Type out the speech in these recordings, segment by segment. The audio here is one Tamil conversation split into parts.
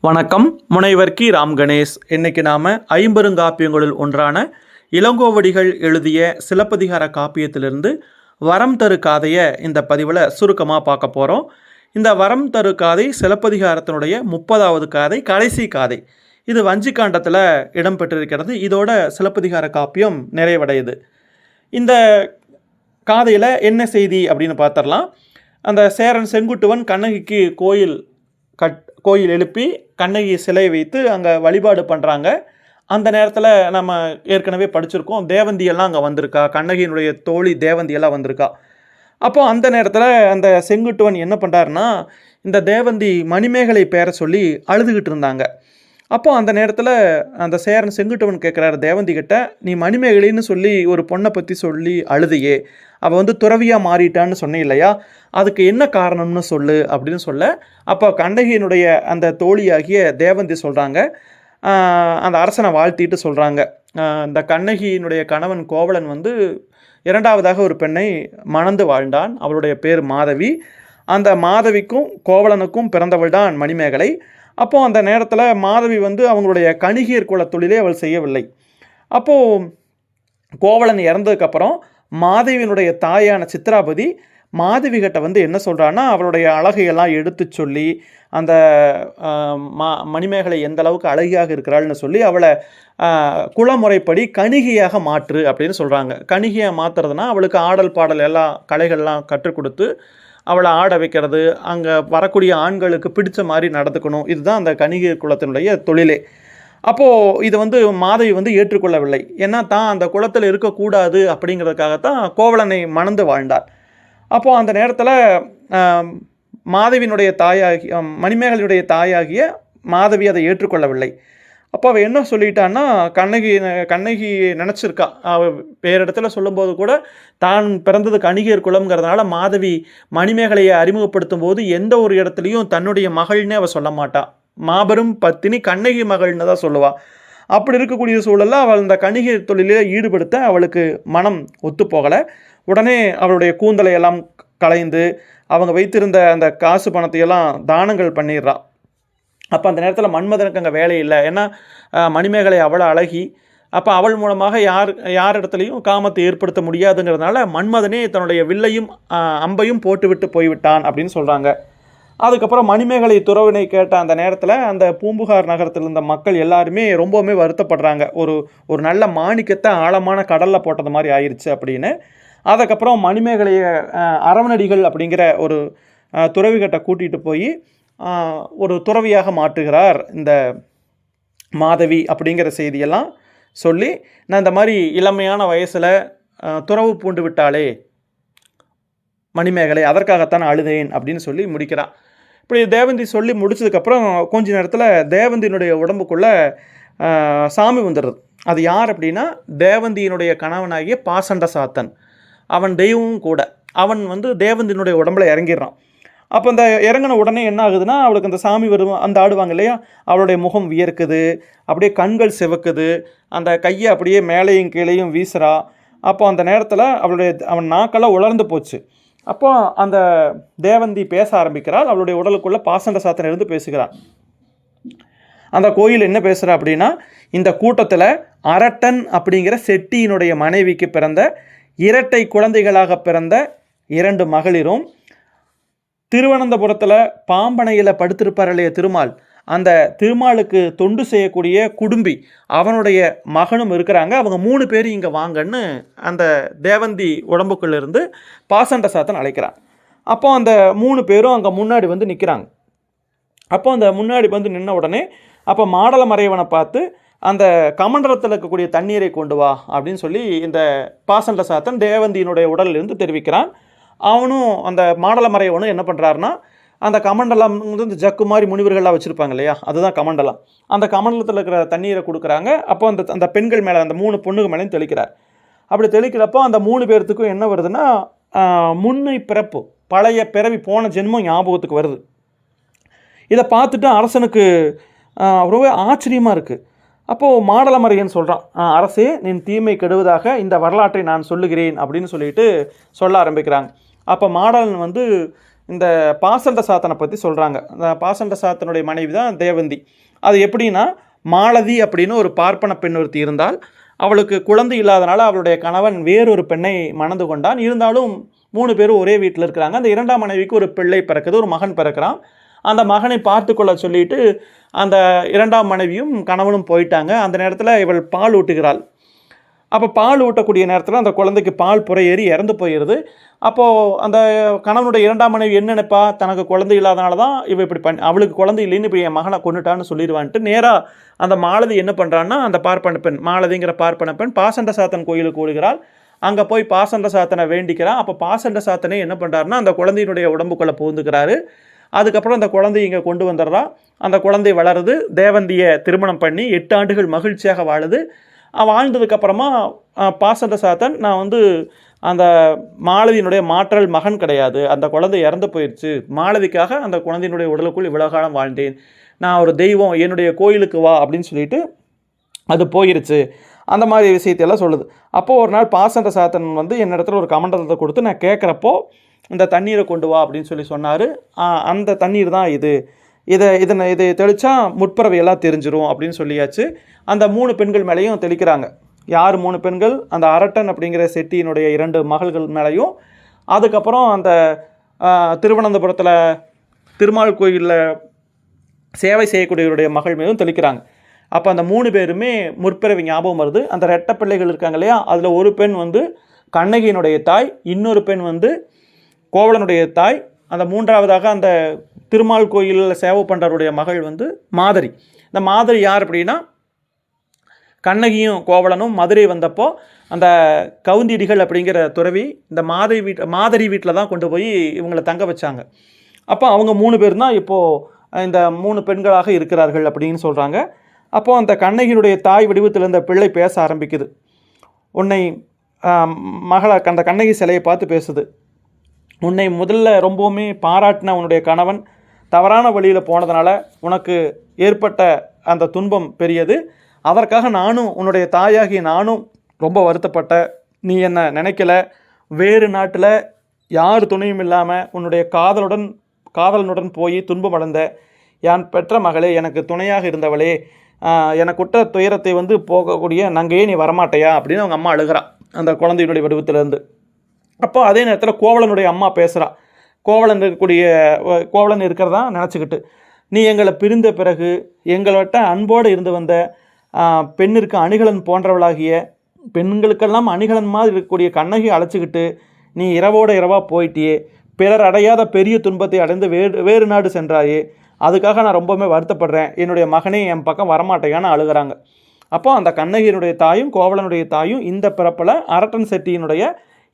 வணக்கம். முனைவர் கி. ராம் கணேஷ். இன்னைக்கு நாம் ஐம்பெருங்காப்பியங்களுள் ஒன்றான இளங்கோவடிகள் எழுதிய சிலப்பதிகார காப்பியத்திலிருந்து வரம் தரு காதையை இந்த பதிவில் சுருக்கமாக பார்க்க போகிறோம். இந்த வரம் தரு காதை சிலப்பதிகாரத்தினுடைய 30வது காதை, கடைசி காதை. இது வஞ்சிக்காண்டத்தில் இடம்பெற்றிருக்கிறது. இதோட சிலப்பதிகார காப்பியம் நிறைவடையுது. இந்த காதையில் என்ன செய்தி அப்படின்னு பார்த்துடலாம். அந்த சேரன் செங்குட்டுவன் கண்ணகிக்கு கோயில் எழுப்பி கண்ணகி சிலை வைத்து அங்கே வழிபாடு பண்ணுறாங்க. அந்த நேரத்தில் நம்ம ஏற்கனவே படிச்சிருக்கோம், தேவந்தியெல்லாம் அங்கே வந்திருக்கா, கண்ணகியினுடைய தோழி தேவந்தியெல்லாம் வந்திருக்கா. அப்போது அந்த நேரத்தில் அந்த செங்குட்டுவன் என்ன பண்ணுறாருன்னா, இந்த தேவந்தி மணிமேகலை பேரை சொல்லி அழுதுகிட்டு இருந்தாங்க. அப்போது அந்த நேரத்தில் அந்த சேரன் செங்குட்டுவன் கேட்குறாரு தேவந்தி கிட்ட, நீ மணிமேகலைன்னு சொல்லி ஒரு பொண்ணை பற்றி சொல்லி அழுதையே, அவள் துறவியாக மாறிட்டான்னு சொன்னே இல்லையா, அதுக்கு என்ன காரணம்னு சொல்லு அப்படின்னு சொல்ல, அப்போ கண்ணகியினுடைய அந்த தோழியாகிய தேவந்தி சொல்கிறாங்க, அந்த அரசனை வாழ்த்திட்டு சொல்கிறாங்க, இந்த கண்ணகியினுடைய கணவன் கோவலன் இரண்டாவதாக ஒரு பெண்ணை மணந்து வாழ்ந்தான். அவளுடைய பேர் மாதவி. அந்த மாதவிக்கும் கோவலனுக்கும் பிறந்தவள் தான் மணிமேகலை. அப்போது அந்த நேரத்தில் மாதவி அவங்களுடைய கணிகையர் குல தொழிலே அவள் செய்யவில்லை. அப்போது கோவலன் இறந்ததுக்கப்புறம் மாதவியினுடைய தாயான சித்ராபதி மாதவி கிட்ட என்ன சொல்கிறான்னா, அவளுடைய அழகையெல்லாம் எடுத்து சொல்லி அந்த மணிமேகலை எந்த அளவுக்கு அழகியாக இருக்கிறாள்னு சொல்லி அவளை குலமுறைப்படி கணிகையாக மாற்று அப்படின்னு சொல்கிறாங்க. கணிகையாக மாற்றுறதுனா அவளுக்கு ஆடல் பாடல் எல்லா கலைகள்லாம் கற்றுக் கொடுத்து அவளை ஆட வைக்கிறது, அங்கே வரக்கூடிய ஆண்களுக்கு பிடிச்ச மாதிரி நடந்துக்கணும். இதுதான் அந்த கணிகை குலத்தினுடைய தொழிலே. அப்போது இது மாதவி ஏற்றுக்கொள்ளவில்லை. ஏன்னா தான் அந்த குலத்தில் இருக்கக்கூடாது அப்படிங்கிறதுக்காகத்தான் கோவலனை மணந்து வாழ்ந்தார். அப்போது அந்த நேரத்தில் மாதவியினுடைய தாயாகிய மணிமேகலையுடைய தாயாகிய மாதவி அதை ஏற்றுக்கொள்ளவில்லை. அப்போ அவள் என்ன சொல்லிட்டான்னா, கண்ணகி நினச்சிருக்கா, அவள் வேறு இடத்துல சொல்லும்போது கூட தான் பிறந்தது கணிகையர் குலம்ங்கிறதுனால மாதவி மணிமேகலையை அறிமுகப்படுத்தும் போது எந்த ஒரு இடத்துலையும் தன்னுடைய மகள்னே அவள் சொல்ல மாட்டாள். மாபெரும் பத்தினி கண்ணகி மகள்னு தான் சொல்லுவாள். அப்படி இருக்கக்கூடிய சூழலில் அவள் இந்த கணிகை தொழிலில் ஈடுபடுத்த அவளுக்கு மனம் ஒத்து போகலை. உடனே அவளுடைய கூந்தலை எல்லாம் களைந்து அவங்க வைத்திருந்த அந்த காசு பணத்தையெல்லாம் தானங்கள் பண்ணிடுறான். அப்போ அந்த நேரத்தில் மன்மதனுக்கு அங்கே வேலை இல்லை. ஏன்னா மணிமேகலை அவ்வளோ அழகி. அப்போ அவள் மூலமாக யார் இடத்துலையும் காமத்தை ஏற்படுத்த முடியாதுங்கிறதுனால மன்மதனே தன்னுடைய வில்லையும் அம்பையும் போட்டுவிட்டு போய்விட்டான் அப்படின்னு சொல்கிறாங்க. அதுக்கப்புறம் மணிமேகலை துறவினை கேட்ட அந்த நேரத்தில் அந்த பூம்புகார் நகரத்தில் இருந்த மக்கள் எல்லாருமே ரொம்பவுமே வருத்தப்படுறாங்க. ஒரு நல்ல மாணிக்கத்தை ஆழமான கடலில் போட்டது மாதிரி ஆயிடுச்சு அப்படின்னு. அதுக்கப்புறம் மணிமேகலையை அரவணடிகள் அப்படிங்கிற ஒரு துறவிகிட்ட கூட்டிகிட்டு போய் ஒரு துறவியாக மாற்றுகிறார் இந்த மாதவி அப்படிங்கிற செய்தியெல்லாம் சொல்லி, நான் இந்த மாதிரி இளமையான வயசில் துறவு பூண்டு விட்டாளே மணிமேகலை, அதற்காகத்தான் அழுதேன் அப்படின்னு சொல்லி முடிக்கிறான். இப்படி தேவந்தி சொல்லி முடிச்சதுக்கப்புறம் கொஞ்ச நேரத்தில் தேவந்தியினுடைய உடம்புக்குள்ளே சாமி வந்துடுறது. அது யார் அப்படின்னா, தேவந்தியினுடைய கணவனாகிய பாசண்ட சாத்தன். அவன் தெய்வமும் கூட. அவன் தேவந்தியினுடைய உடம்புல இறங்கிடுறான். அப்போ அந்த இறங்கின உடனே என்ன ஆகுதுன்னா, அவளுக்கு அந்த சாமி வரும் அந்த ஆடுவாங்க இல்லையா, அவளுடைய முகம் வியர்க்குது, அப்படியே கண்கள் சிவக்குது, அந்த கையை அப்படியே மேலேயும் கீழேயும் வீசுறா. அப்போ அந்த நேரத்தில் அவன் நாக்கெல்லாம் உலர்ந்து போச்சு. அப்போ அந்த தேவந்தி பேச ஆரம்பிக்கிறாள். அவளுடைய உடலுக்குள்ளே பாசண்ட சாத்தன் இருந்து பேசுகிறான். அந்த கோயில் என்ன பேசுகிறா அப்படின்னா, இந்த கூட்டத்தில் அரட்டன் அப்படிங்கிற செட்டியினுடைய மனைவிக்கு பிறந்த இரட்டை குழந்தைகளாக பிறந்த 2 மகளிரும், திருவனந்தபுரத்தில் பாம்பனையில் படுத்திருப்பார் இல்லையா திருமால், அந்த திருமாலுக்கு தொண்டு செய்யக்கூடிய குடும்பி அவனுடைய மகனும் இருக்கிறாங்க. அவங்க 3 பேர் இங்கே வாங்கன்னு அந்த தேவந்தி உடம்புக்குள்ளேருந்து பாசண்ட சாத்தன் அழைக்கிறான். அப்போ அந்த 3 பேரும் அங்கே முன்னாடி நிற்கிறாங்க. அப்போ அந்த முன்னாடி நின்ன உடனே அப்போ மாடல மறையவனை பார்த்து, அந்த கமண்டலத்தில் இருக்கக்கூடிய தண்ணீரை கொண்டு வா அப்படின்னு சொல்லி இந்த பாசண்ட சாத்தன் தேவந்தியினுடைய உடலிலிருந்து தெரிவிக்கிறான். அவனும் அந்த மாடல மறையவனும் என்ன பண்ணுறாருன்னா, அந்த கமண்டலம் இந்த ஜக்கு மாதிரி முனிவர்கள்லாம் வச்சுருப்பாங்க இல்லையா, அதுதான் கமண்டலம். அந்த கமண்டலத்தில் இருக்கிற தண்ணீரை கொடுக்குறாங்க. அப்போ அந்த பெண்கள் மேலே, அந்த 3 பொண்ணுங்க மேலேயும் தெளிக்கிறார். அப்படி தெளிக்கிறப்போ அந்த 3 பேர்த்துக்கும் என்ன வருதுன்னா, முன்னை பிறப்பு, பழைய பிறவி, போன ஜென்மம் ஞாபகத்துக்கு வருது. இதை பார்த்துட்டு அரசனுக்கு ரொம்ப ஆச்சரியமாக இருக்குது. அப்போது மாடலமறையன் சொல்கிறான், அரசே நின் தீமை கெடுவதாக இந்த வரலாற்றை நான் சொல்லுகிறேன் அப்படின்னு சொல்லிட்டு சொல்ல ஆரம்பிக்கிறாங்க. அப்போ மாடலன் இந்த பாசண்ட சாத்தனை பற்றி சொல்கிறாங்க. அந்த பாசண்ட சாத்தனுடைய மனைவி தான் தேவந்தி. அது எப்படின்னா, மாலதி அப்படின்னு ஒரு பார்ப்பன பெண் ஒருத்தி இருந்தால், அவளுக்கு குழந்தை இல்லாதனால அவளுடைய கணவன் வேறொரு பெண்ணை மணந்து கொண்டான். இருந்தாலும் 3 பேரும் ஒரே வீட்டில் இருக்கிறாங்க. அந்த 2ஆம் மனைவிக்கு ஒரு பிள்ளை பிறக்குது, ஒரு மகன் பிறக்கிறான். அந்த மகனை பார்த்து கொள்ள சொல்லிட்டு அந்த 2ஆம் மனைவியும் கணவனும் போயிட்டாங்க. அந்த நேரத்தில் இவள் பால் ஊட்டுகிறாள். அப்போ பால் ஊட்டக்கூடிய நேரத்தில் அந்த குழந்தைக்கு பால் புறையேறி இறந்து போயிடுது. அப்போது அந்த கணவனுடைய 2ஆம் மனைவி என்ன நினைப்பா, தனக்கு குழந்தை இல்லாதனால தான் இவ இப்படி அவளுக்கு குழந்தை இல்லைன்னு இப்போ என் மகனை கொண்டுட்டான்னு சொல்லிடுவான்ட்டு நேராக அந்த மாலதி என்ன பண்ணுறான்னா, அந்த பார்ப்பன பெண் மாலதிங்கிற பார்ப்பன பெண் பாசண்ட சாத்தன் கோயிலுக்கு ஓடுகிறாள். அங்கே போய் பாசண்ட சாத்தனை வேண்டிக்கிறான். அப்போ பாசண்ட சாத்தனை என்ன பண்ணுறாருன்னா, அந்த குழந்தையினுடைய உடம்புக்குள்ளே புகுந்துக்கிறாரு. அதுக்கப்புறம் அந்த குழந்தைய இங்கே கொண்டு வந்துடுறா. அந்த குழந்தை வளருது. தேவந்தியை திருமணம் பண்ணி 8 ஆண்டுகள் மகிழ்ச்சியாக வாழுது. வாழ்ந்ததுக்கப்புறமா பாசண்ட சாத்தன், நான் வந்து அந்த மாலதியினுடைய மாற்றல் மகன் கிடையாது, அந்த குழந்தை இறந்து போயிடுச்சு, மாலதிக்காக அந்த குழந்தையினுடைய உடலுக்குள் இவ்வளோ காலம் வாழ்ந்தேன், நான் ஒரு தெய்வம், என்னுடைய கோயிலுக்கு வா அப்படின்னு சொல்லிட்டு அது போயிருச்சு. அந்த மாதிரி விஷயத்தையெல்லாம் சொல்லுது. அப்போது ஒரு நாள் பாசண்ட சாத்தன் வந்து என்னிடத்துல ஒரு கமண்டலத்தை கொடுத்து நான் கேட்குறப்போ, இந்த தண்ணீரை கொண்டு வா அப்படின்னு சொல்லி சொன்னார். அந்த தண்ணீர் தான் இதை தெளித்தா முற்பிறவையெல்லாம் தெரிஞ்சிரும் அப்படின்னு சொல்லியாச்சு. அந்த 3 பெண்கள் மேலேயும் தெளிக்கிறாங்க. யார் 3 பெண்கள்? அந்த அரட்டன் அப்படிங்கிற செட்டியினுடைய 2 மகள்கள் மேலேயும், அதுக்கப்புறம் அந்த திருவனந்தபுரத்தில் திருமால் கோயிலில் சேவை செய்யக்கூடியவருடைய மகள் மீதும் தெளிக்கிறாங்க. அப்போ அந்த 3 பேருமே முற்பிறவி ஞாபகம் வருது. அந்த ரெட்டை பிள்ளைகள் இருக்காங்க இல்லையா, அதில் ஒரு பெண் வந்து கண்ணகியினுடைய தாய், இன்னொரு பெண் வந்து கோவலனுடைய தாய், அந்த 3ஆவதாக அந்த திருமால் கோயிலில் சேவை பண்ணுறவருடைய மகள் வந்து மாதரி. இந்த மாதரி யார் அப்படின்னா, கண்ணகியும் கோவலனும் மதுரை வந்தப்போ அந்த கவுந்திடிகள் அப்படிங்கிற துறவி இந்த மாதரி வீட்டில் தான் கொண்டு போய் இவங்களை தங்க வச்சாங்க. அப்போ அவங்க 3 பேர் தான் இப்போது இந்த 3 பெண்களாக இருக்கிறார்கள் அப்படின்னு சொல்கிறாங்க. அப்போது அந்த கண்ணகியினுடைய தாய் வடிவத்தில் இந்த பிள்ளை பேச ஆரம்பிக்குது. உன்னை அந்த கண்ணகி சிலையை பார்த்து பேசுது. உன்னை முதல்ல ரொம்பவுமே பாராட்டின உன்னுடைய கணவன் தவறான வழியில் போனதுனால உனக்கு ஏற்பட்ட அந்த துன்பம் பெரியது. அதற்காக நானும் உன்னுடைய தாயாகி நானும் ரொம்ப வருத்தப்பட்ட. நீ என்னை நினைக்கல, வேறு நாட்டில் யார் துணையும் இல்லாமல் உன்னுடைய காதலனுடன் போய் துன்பம் அடைந்த என் பெற்ற மகளே, எனக்கு துணையாக இருந்தவளே, எனக்குற்ற துயரத்தை வந்து போகக்கூடிய நங்கையே நீ வரமாட்டையா அப்படின்னு அவங்க அம்மா அழுகிறா அந்த குழந்தையினுடைய வடிவத்திலேருந்து. அப்போ அதே நேரத்தில் கோவலனுடைய அம்மா பேசுகிறா. கோவலன் இருக்கிறதா நினச்சிக்கிட்டு, நீ எங்களை பிரிந்த பிறகு எங்கள்கிட்ட அன்போடு இருந்து வந்த பெண்ணிற்கு அணிகலன் போன்றவளாகிய, பெண்களுக்கெல்லாம் அணிகலன் மாதிரி இருக்கக்கூடிய கண்ணகி அழைச்சிக்கிட்டு நீ இரவாக போயிட்டியே, பிறர் அடையாத பெரிய துன்பத்தை அடைந்து வேறு நாடு சென்றாயே, அதுக்காக நான் ரொம்பவுமே வருத்தப்படுறேன், என்னுடைய மகனே என் பக்கம் வரமாட்டேயான்னு அழுகிறாங்க. அப்போ அந்த கண்ணகியினுடைய தாயும் கோவலனுடைய தாயும் இந்த பிறப்பில் அரட்டன் செட்டியினுடைய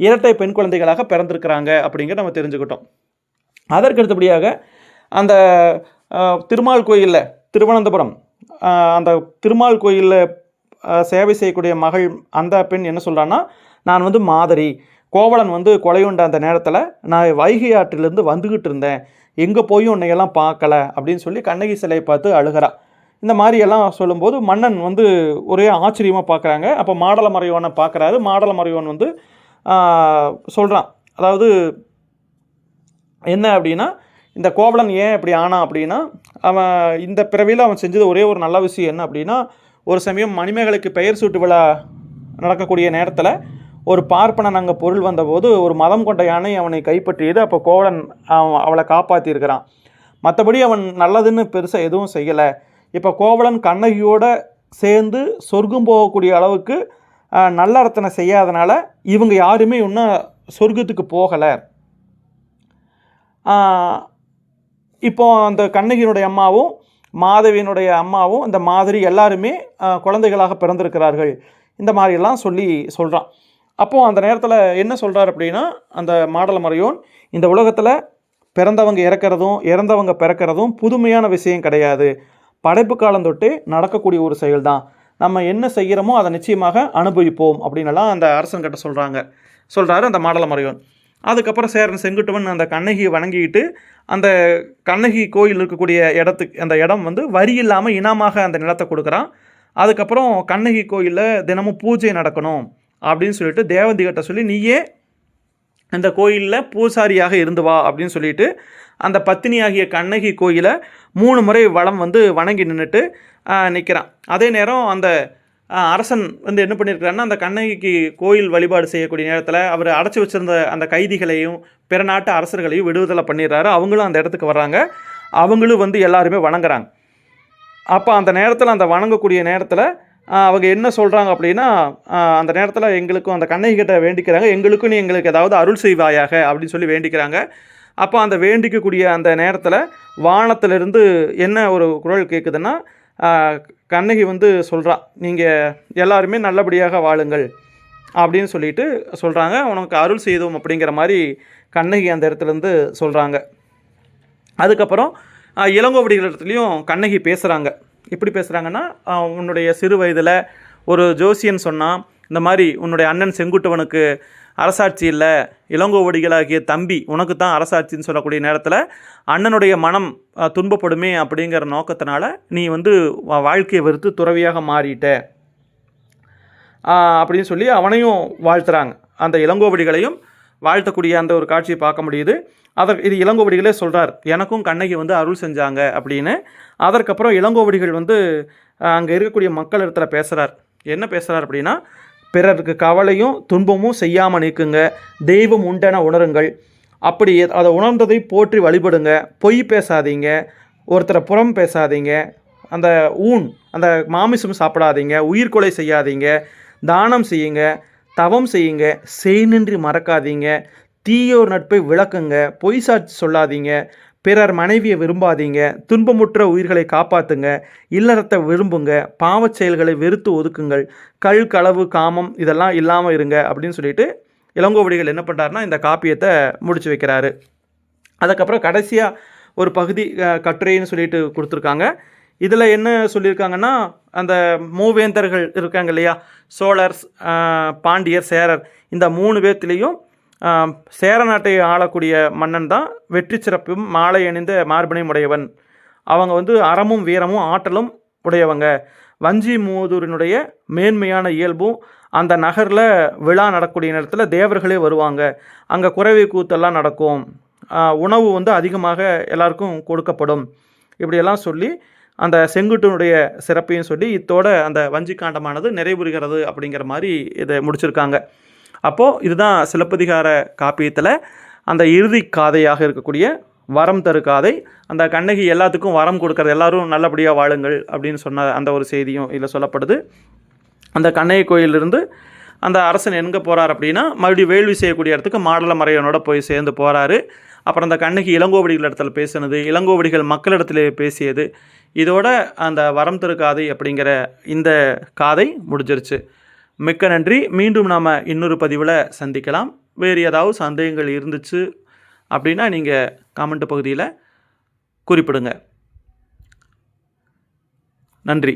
இரட்டை பெண் குழந்தைகளாக பிறந்திருக்கிறாங்க அப்படிங்கிறத நம்ம தெரிஞ்சுக்கிட்டோம். அதற்கு அடுத்தபடியாக அந்த திருமால் கோயிலில் திருவனந்தபுரம் அந்த திருமால் கோயிலில் சேவை செய்யக்கூடிய மகள் அந்த பெண் என்ன சொல்கிறான்னா, நான் வந்து மாதரி, கோவலன் வந்து கொலையுண்ட அந்த நேரத்தில் நான் வைகை ஆற்றிலிருந்து வந்துக்கிட்டு இருந்தேன், எங்கே போயும் உன்னையெல்லாம் பார்க்கல அப்படின்னு சொல்லி கண்ணகி சிலையை பார்த்து அழுகிறா. இந்த மாதிரியெல்லாம் சொல்லும்போது மன்னன் வந்து ஒரே ஆச்சரியமாக பார்க்குறாங்க. அப்போ மாடலமறையோனை பார்க்குறாரு. மாடலமறையோன் வந்து சொல்கிறான், அதாவது என்ன அப்படின்னா, இந்த கோவலன் ஏன் இப்படி ஆனான் அப்படின்னா, அவன் இந்த பிறவியில் அவன் செஞ்சது ஒரே ஒரு நல்ல விஷயம் என்ன அப்படின்னா, ஒரு சமயம் மணிமேகலைக்கு பெயர் சூட்டு விழா நடக்கக்கூடிய நேரத்தில் ஒரு பார்ப்பனன் அங்கே பொருள் வந்தபோது ஒரு மதம் கொண்ட யானை அவனை கைப்பற்றியது. அப்போ கோவலன் அவளை காப்பாற்றியிருக்கிறான். மற்றபடி அவன் நல்லதுன்னு பெருசாக எதுவும் செய்யலை. இப்போ கோவலன் கண்ணகியோடு சேர்ந்து சொர்க்கம் போகக்கூடிய அளவுக்கு நல்ல அர்த்தனை செய்யாதனால இவங்க யாருமே இன்னும் சொர்க்கத்துக்கு போகலை. இப்போ அந்த கண்ணகியினுடைய அம்மாவும் மாதவியினுடைய அம்மாவும் இந்த மாதிரி எல்லாருமே குழந்தைகளாக பிறந்திருக்கிறார்கள். இந்த மாதிரியெல்லாம் சொல்கிறான். அப்போது அந்த நேரத்தில் என்ன சொல்கிறார் அப்படின்னா, அந்த மாடலமறையோன், இந்த உலகத்தில் பிறந்தவங்க இறக்கிறதும் இறந்தவங்க பிறக்கிறதும் புதுமையான விஷயம் கிடையாது, படைப்பு காலம் தொட்டு நடக்கக்கூடிய ஒரு செயல் தான். நம்ம என்ன செய்கிறோமோ அதை நிச்சயமாக அனுபவிப்போம் அப்படின்னுலாம் அந்த அரசன்கிட்ட சொல்கிறாரு அந்த மாடலமறையோன். அதுக்கப்புறம் சேரன் செங்குட்டுவன் அந்த கண்ணகியை வணங்கிக்கிட்டு அந்த கண்ணகி கோயில் இருக்கக்கூடிய அந்த இடம் வந்து வரி இல்லாமல் இனமாக அந்த நிலத்தை கொடுக்குறான். அதுக்கப்புறம் கண்ணகி கோயிலில் தினமும் பூஜை நடக்கணும் அப்படின்னு சொல்லிட்டு தேவந்திகிட்ட சொல்லி, நீயே அந்த கோயிலில் பூசாரியாக இருந்து வா அப்படின்னு சொல்லிட்டு அந்த பத்தினியாகிய கண்ணகி கோயிலை 3 முறை வலம் வந்து வணங்கி நின்றுட்டு நிற்கிறான். அதே நேரம் அந்த அரசன் வந்து என்ன பண்ணியிருக்கிறாருன்னா, அந்த கண்ணகிக்கு கோயில் வழிபாடு செய்யக்கூடிய நேரத்தில் அவர் அடைச்சி வச்சுருந்த அந்த கைதிகளையும் பிற நாட்டு அரசர்களையும் விடுதலை பண்ணிடுறாரு. அவங்களும் அந்த இடத்துக்கு வர்றாங்க. அவங்களும் வந்து எல்லாருமே வணங்குறாங்க. அப்போ அந்த நேரத்தில், அந்த வணங்கக்கூடிய நேரத்தில் அவங்க என்ன சொல்கிறாங்க அப்படின்னா, அந்த நேரத்தில் எங்களுக்கும் அந்த கண்ணகி கிட்ட வேண்டிக்கிறாங்க, எங்களுக்கும் நீ எங்களுக்கு ஏதாவது அருள் செய்வாயாக அப்படின்னு சொல்லி வேண்டிக்கிறாங்க. அப்போ அந்த வேண்டிக்கக்கூடிய அந்த நேரத்தில் வானத்திலிருந்து என்ன ஒரு குரல் கேட்குதுன்னா, கண்ணகி வந்து சொல்கிறா, நீங்கள் எல்லாருமே நல்லபடியாக வாழுங்கள் அப்படின்னு சொல்லிட்டு சொல்கிறாங்க. உனக்கு அருள் செய்தோம் அப்படிங்கிற மாதிரி கண்ணகி அந்த இடத்துலேருந்து சொல்கிறாங்க. அதுக்கப்புறம் இளங்கோவடிகள் இடத்துலையும் கண்ணகி பேசுகிறாங்க. எப்படி பேசுகிறாங்கன்னா, உன்னுடைய சிறு வயதில் ஒரு ஜோசியன் சொன்னான், இந்த மாதிரி உன்னுடைய அண்ணன் செங்குட்டுவனுக்கு அரசாட்சி இல்லை, இளங்கோவடிகளாகிய தம்பி உனக்கு தான் அரசாட்சின்னு சொல்லக்கூடிய நேரத்தில் அண்ணனுடைய மனம் துன்பப்படுமே அப்படிங்கிற நோக்கத்தினால நீ வந்து வாழ்க்கையை வெறுத்து துறவியாக மாறிட்ட அப்படின்னு சொல்லி அவனையும் வாழ்த்துறாங்க. அந்த இளங்கோவடிகளையும் வாழ்த்தக்கூடிய அந்த ஒரு காட்சியை பார்க்க முடியுது. இது இளங்கோவடிகளே சொல்கிறார், எனக்கும் கண்ணகி வந்து அருள் செஞ்சாங்க அப்படின்னு. அதற்கப்புறம் இளங்கோவடிகள் வந்து அங்கே இருக்கக்கூடிய மக்கள் இடத்துல பேசுகிறார். என்ன பேசுகிறார் அப்படின்னா, பிறருக்கு கவலையும் துன்பமும் செய்யாமல் நீக்குங்க, தெய்வம் உண்டென உணருங்கள், அப்படி அதை உணர்ந்ததை போற்றி வழிபடுங்க, பொய் பேசாதீங்க, ஒருத்தரை புறம் பேசாதீங்க, அந்த அந்த மாமிசம் சாப்பிடாதீங்க, உயிர்கொலை செய்யாதீங்க, தானம் செய்யுங்க, தவம் செய்யுங்க, செய்நின்றி மறக்காதீங்க, தீயோர் நட்பை விளக்குங்க, பொய் சாட்சி சொல்லாதீங்க, பிறர் மனைவியை விரும்பாதீங்க, துன்பமுற்ற உயிர்களை காப்பாற்றுங்க, இல்லறத்தை விரும்புங்க, பாவச் செயல்களை வெறுத்து ஒதுக்குங்கள், களவு காமம் இதெல்லாம் இல்லாமல் இருங்க அப்படின்னு சொல்லிட்டு இளங்கோவடிகள் என்ன பண்ணுறாருனா இந்த காப்பியத்தை முடிச்சு வைக்கிறாரு. அதுக்கப்புறம் கடைசியாக ஒரு பகுதி கட்டுரைன்னு சொல்லிட்டு கொடுத்துருக்காங்க. இதில் என்ன சொல்லியிருக்காங்கன்னா, அந்த மூவேந்தர்கள் இருக்காங்க இல்லையா, சோழர், பாண்டியர், சேரர், இந்த 3 பேர்த்திலையும் சேர நாட்டை ஆளக்கூடிய மன்னன் தான் வெற்றி சிறப்பும் மாலை அணிந்த மார்பினையும் உடையவன். அவங்க வந்து அறமும் வீரமும் ஆற்றலும் உடையவங்க. வஞ்சி மூதூரினுடைய மேன்மையான இயல்பும், அந்த நகரில் விழா நடக்கூடிய நேரத்தில் தேவர்களே வருவாங்க, அங்கே குறைவை கூத்தெல்லாம் நடக்கும், உணவு வந்து அதிகமாக எல்லாருக்கும் கொடுக்கப்படும், இப்படியெல்லாம் சொல்லி அந்த செங்குட்டுனுடைய சிறப்பையும் சொல்லி இத்தோட அந்த வஞ்சிக்காண்டமானது நிறைவுறுகிறது அப்படிங்கிற மாதிரி இதை முடிச்சிருக்காங்க. அப்போது இதுதான் சிலப்பதிகார காப்பியத்தில் அந்த இறுதி காதையாக இருக்கக்கூடிய வரம் தரு காதை. அந்த கண்ணகி எல்லாத்துக்கும் வரம் கொடுக்கறது, எல்லாரும் நல்லபடியாக வாழுங்கள் அப்படின்னு சொன்ன அந்த ஒரு செய்தியும் இதில் சொல்லப்படுது. அந்த கண்ணகி கோயிலிருந்து அந்த அரசன் எங்கே போகிறார் அப்படின்னா, மறுபடியும் வேள்வி செய்யக்கூடிய இடத்துக்கு மாடல மறையனோட போய் சேர்ந்து போகிறாரு. அப்புறம் அந்த கண்ணகி இளங்கோவடிகள் இடத்துல பேசுனது, இளங்கோவடிகள் மக்களிடத்துல பேசியது, இதோட அந்த வரம் தரு காதை அப்படிங்கிற இந்த காதை முடிஞ்சிருச்சு. மிக்க நன்றி. மீண்டும் நாம் இன்னொரு பதிவில் சந்திக்கலாம். வேறு ஏதாவது சந்தேகங்கள் இருந்துச்சு அப்படின்னா நீங்கள் கமெண்ட் பகுதியில் குறிப்பிடுங்க. நன்றி.